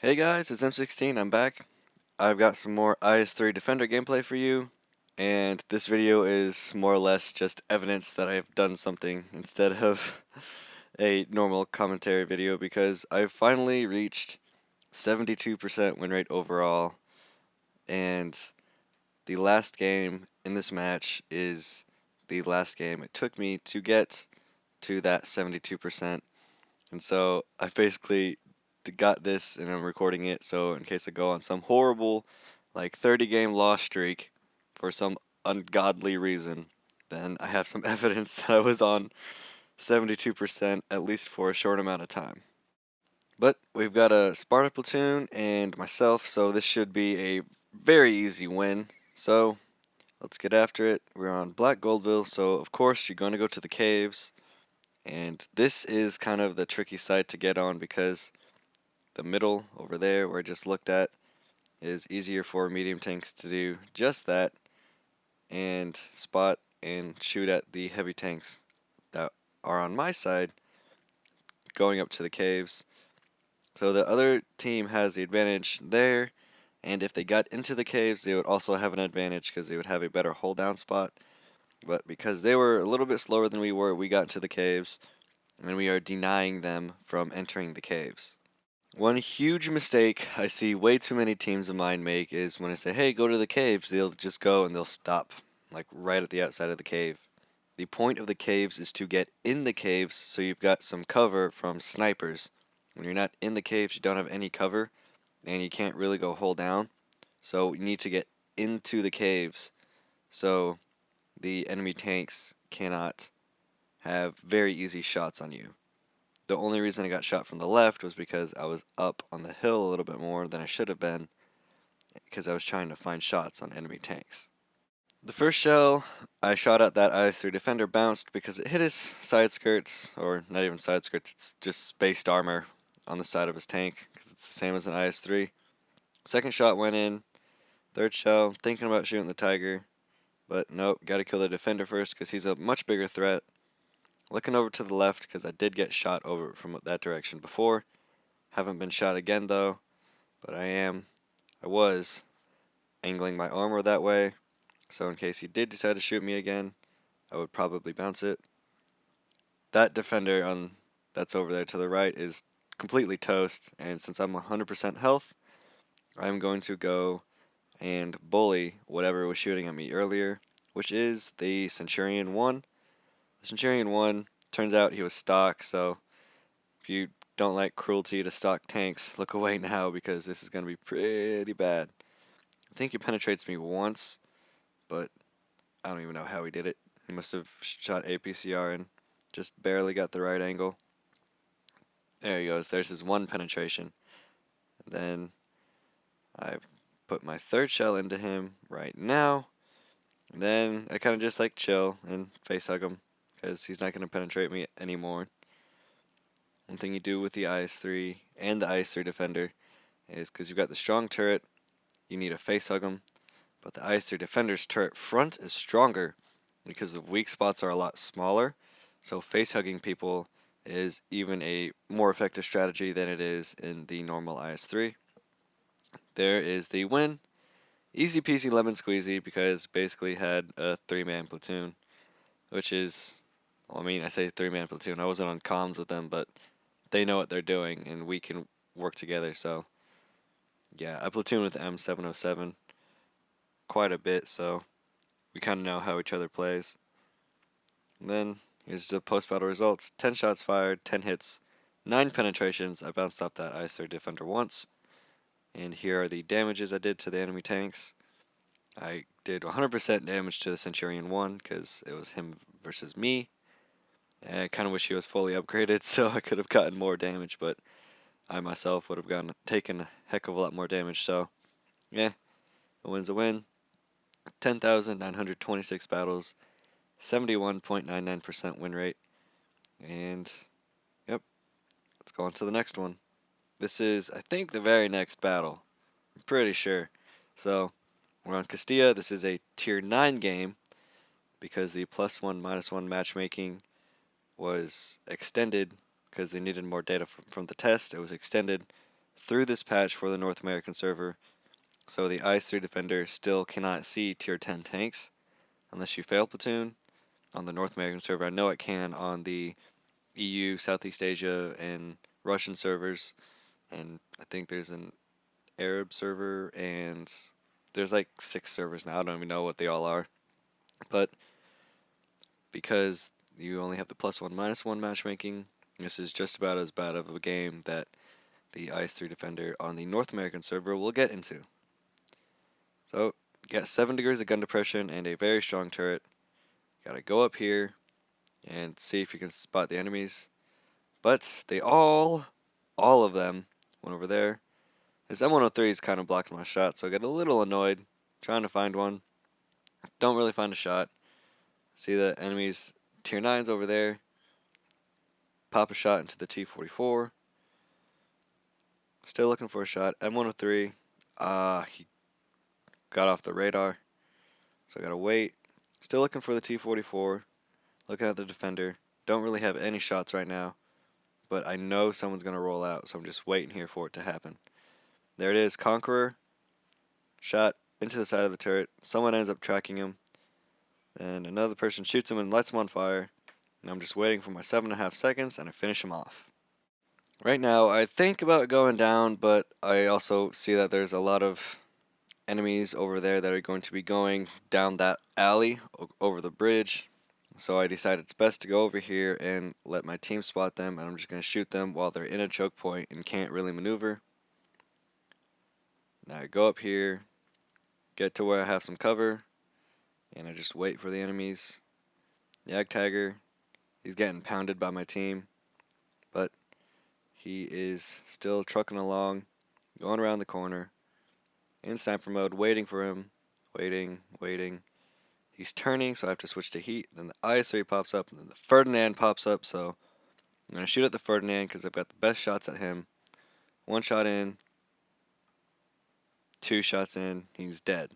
Hey guys, it's M16, I'm back. I've got some more IS-3 Defender gameplay for you, and this video is more or less just evidence that I've done something instead of a normal commentary video because I've finally reached 72% win rate overall, and the last game in this match is the last game it took me to get to that 72%, and so I've basically got this and I'm recording it so in case I go on some horrible like 30 game loss streak for some ungodly reason, then I have some evidence that I was on 72% at least for a short amount of time. But we've got a Sparta platoon and myself, so this should be a very easy win. So let's get after it. We're on Black Goldville, so of course you're going to go to the caves. And this is kind of the tricky site to get on because the middle over there where I just looked at is easier for medium tanks to do just that and spot and shoot at the heavy tanks that are on my side going up to the caves. So the other team has the advantage there, and if they got into the caves they would also have an advantage because they would have a better hold down spot. But because they were a little bit slower than we were, we got into the caves and we are denying them from entering the caves. One huge mistake I see way too many teams of mine make is when I say, hey, go to the caves, they'll just go and they'll stop, like right at the outside of the cave. The point of the caves is to get in the caves so you've got some cover from snipers. When you're not in the caves, you don't have any cover, and you can't really go hold down. So you need to get into the caves so the enemy tanks cannot have very easy shots on you. The only reason I got shot from the left was because I was up on the hill a little bit more than I should have been because I was trying to find shots on enemy tanks. The first shell I shot at that IS-3 Defender bounced because it hit his side skirts, or not even side skirts, it's just spaced armor on the side of his tank because it's the same as an IS-3. Second shot went in. Third shell, thinking about shooting the Tiger, but nope, gotta kill the Defender first because he's a much bigger threat. Looking over to the left because I did get shot over from that direction before. Haven't been shot again though, but I was angling my armor that way, so in case he did decide to shoot me again, I would probably bounce it. That defender that's over there to the right is completely toast, and since I'm 100% health, I'm going to go and bully whatever was shooting at me earlier, which is the Centurion 1. The Centurion 1, turns out he was stock, so if you don't like cruelty to stock tanks, look away now because this is going to be pretty bad. I think he penetrates me once, but I don't even know how he did it. He must have shot APCR and just barely got the right angle. There he goes. There's his one penetration. And then I put my third shell into him right now. And then I kind of just like chill and face hug him because he's not going to penetrate me anymore. One thing you do with the IS-3 and the IS-3 Defender is because you've got the strong turret, you need to face hug him. But the IS-3 Defender's turret front is stronger because the weak spots are a lot smaller. So face hugging people is even a more effective strategy than it is in the normal IS-3. There is the win. Easy peasy lemon squeezy because basically had a 3-man platoon, which is, well, I mean, I say 3-man platoon. I wasn't on comms with them, but they know what they're doing and we can work together. So yeah, I platoon with M707 quite a bit, so we kind of know how each other plays. And then here's the post-battle results. 10 shots fired, 10 hits, 9 penetrations. I bounced off that IS-3 Defender once. And here are the damages I did to the enemy tanks. I did 100% damage to the Centurion 1 because it was him versus me. I kind of wish he was fully upgraded so I could have gotten more damage, but I myself would have taken a heck of a lot more damage. So, yeah, a win's a win. 10,926 battles, 71.99% win rate. And, yep, let's go on to the next one. This is, I think, the very next battle. I'm pretty sure. So, we're on Castilla. This is a tier 9 game because the +1, -1 matchmaking was extended because they needed more data from the test. It was extended through this patch for the North American server, so the IS-3 Defender still cannot see tier 10 tanks unless you fail platoon. On the North American server, I know it can on the EU, Southeast Asia, and Russian servers, and I think there's an Arab server, and there's like 6 servers now. I don't even know what they all are, but because you only have the +1 -1 matchmaking, this is just about as bad of a game that the IS-3 Defender on the North American server will get into. So, you got 7 degrees of gun depression and a very strong turret. Gotta go up here and see if you can spot the enemies. But they all of them went over there. This M103 is kind of blocking my shot, so I get a little annoyed trying to find one. Don't really find a shot. See the enemies tier 9's over there. Pop a shot into the T-44. Still looking for a shot. M103. He got off the radar. So I gotta wait. Still looking for the T-44. Looking at the defender. Don't really have any shots right now, but I know someone's gonna roll out, so I'm just waiting here for it to happen. There it is, Conqueror. Shot into the side of the turret. Someone ends up tracking him. Then another person shoots him and lights him on fire. And I'm just waiting for my 7.5 seconds, and I finish him off. Right now, I think about going down, but I also see that there's a lot of enemies over there that are going to be going down that alley over the bridge. So I decided it's best to go over here and let my team spot them, and I'm just going to shoot them while they're in a choke point and can't really maneuver. Now I go up here, get to where I have some cover, and I just wait for the enemies. Jagdtiger, he's getting pounded by my team, but he is still trucking along, going around the corner, in sniper mode, waiting for him, waiting. He's turning, so I have to switch to heat. Then the IS-3 pops up, and then the Ferdinand pops up, so I'm going to shoot at the Ferdinand because I've got the best shots at him. 1 shot in, 2 shots in, he's dead.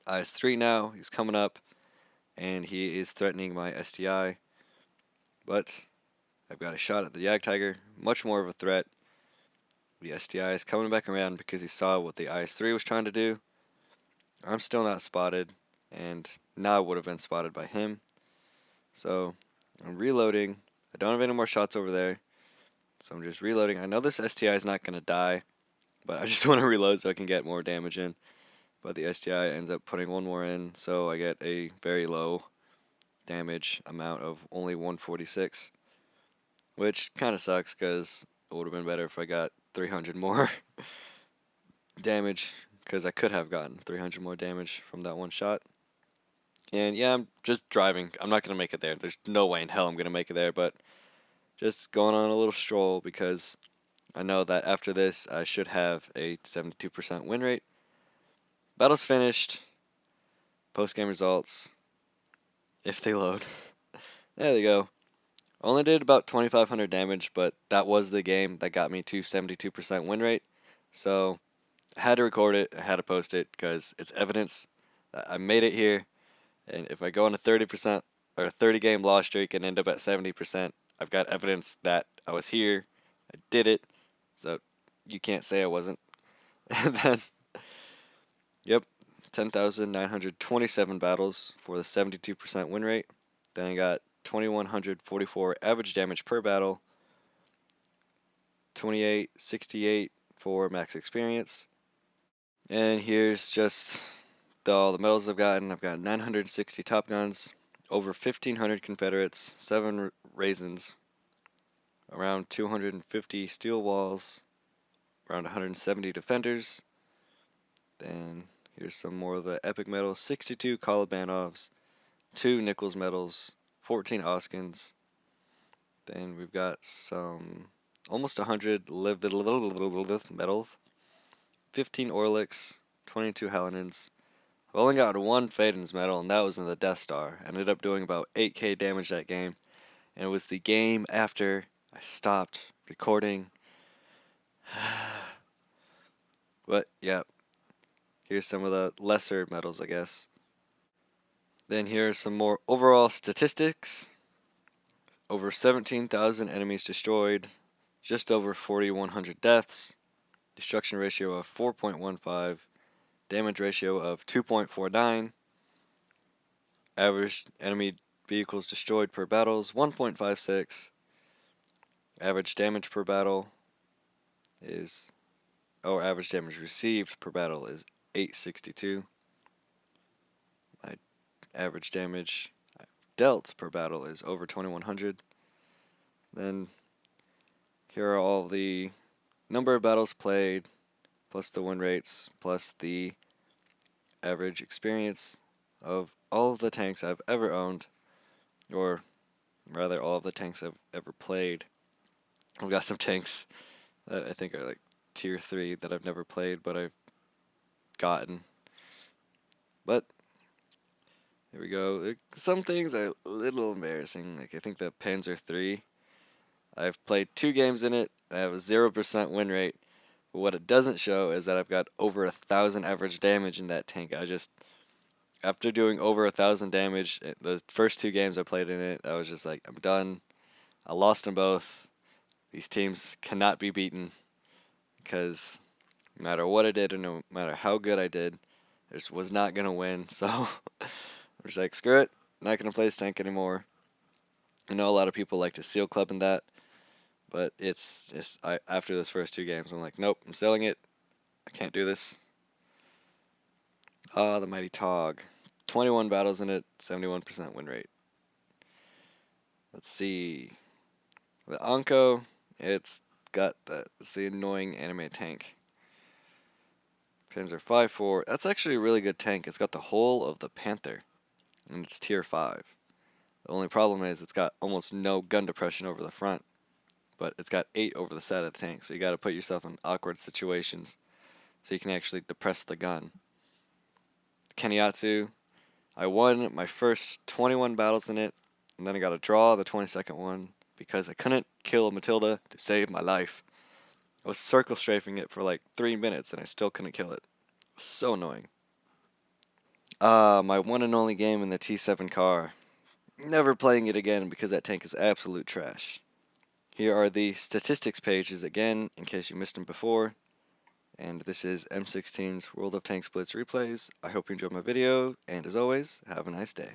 IS-3 now, he's coming up, and he is threatening my STI, but I've got a shot at the Jagdtiger, much more of a threat. The STI is coming back around because he saw what the IS-3 was trying to do. I'm still not spotted, and now I would have been spotted by him. So I'm reloading. I don't have any more shots over there, so I'm just reloading. I know this STI is not going to die, but I just want to reload so I can get more damage in. But the STI ends up putting 1 more in, so I get a very low damage amount of only 146, which kind of sucks because it would have been better if I got 300 more damage, because I could have gotten 300 more damage from that 1 shot. And yeah, I'm just driving. I'm not going to make it there. There's no way in hell I'm going to make it there, but just going on a little stroll because I know that after this I should have a 72% win rate. Battle's finished. Post-game results, if they load. There they go. Only did about 2,500 damage, but that was the game that got me to 72% win rate. So I had to record it, I had to post it because it's evidence that I made it here. And if I go on a 30% or a 30-game loss streak and end up at 70%, I've got evidence that I was here, I did it, so you can't say I wasn't. And then, yep, 10,927 battles for the 72% win rate. Then I got 2,144 average damage per battle, 2868 for max experience. And here's just all the medals I've gotten. I've got 960 Top Guns, over 1,500 Confederates, 7 Raisins, around 250 Steel Walls, around 170 Defenders. Then here's some more of the epic medals: 62 Kolobanovs, 2 Nichols medals, 14 Oskins. Then we've got some almost 100 medals, 15 Orliks, 22 Hallinans. I've only got 1 Faden's medal, and that was in the Death Star. I ended up doing about 8k damage that game, and it was the game after I stopped recording. But yeah, here's some of the lesser medals, I guess. Then here are some more overall statistics. Over 17,000 enemies destroyed, just over 4,100 deaths, destruction ratio of 4.15, damage ratio of 2.49, average enemy vehicles destroyed per battle is 1.56, average damage per battle is, or average damage received per battle is 862. My average damage dealt per battle is over 2100. Then here are all the number of battles played, plus the win rates, plus the average experience of all of the tanks I've ever owned, or rather all of the tanks I've ever played. I've got some tanks that I think are like tier 3 that I've never played, but I've gotten. But here we go. Some things are a little embarrassing. Like I think the Panzer III, I've played 2 games in it. I have a 0% win rate. But what it doesn't show is that I've got over 1,000 average damage in that tank. After doing over 1,000 damage, the first 2 games I played in it, I was just like, I'm done. I lost them both. These teams cannot be beaten because no matter what I did or no matter how good I did, I just was not going to win. So I'm just like, screw it. I'm not going to play this tank anymore. I know a lot of people like to seal club in that, but it's just, after those first 2 games, I'm like, nope, I'm selling it. I can't do this. Ah, the mighty Tog. 21 battles in it, 71% win rate. Let's see. The Anko, it's the annoying anime tank. Panzer 5.4. That's actually a really good tank. It's got the whole of the Panther, and it's tier 5. The only problem is it's got almost no gun depression over the front, but it's got 8 over the side of the tank, so you got to put yourself in awkward situations so you can actually depress the gun. Keniyatsu, I won my first 21 battles in it, and then I got a draw the 22nd one because I couldn't kill Matilda to save my life. I was circle strafing it for like 3 minutes and I still couldn't kill it. It was so annoying. My one and only game in the T7 car. Never playing it again because that tank is absolute trash. Here are the statistics pages again, in case you missed them before. And this is M16's World of Tanks Blitz replays. I hope you enjoyed my video, and as always, have a nice day.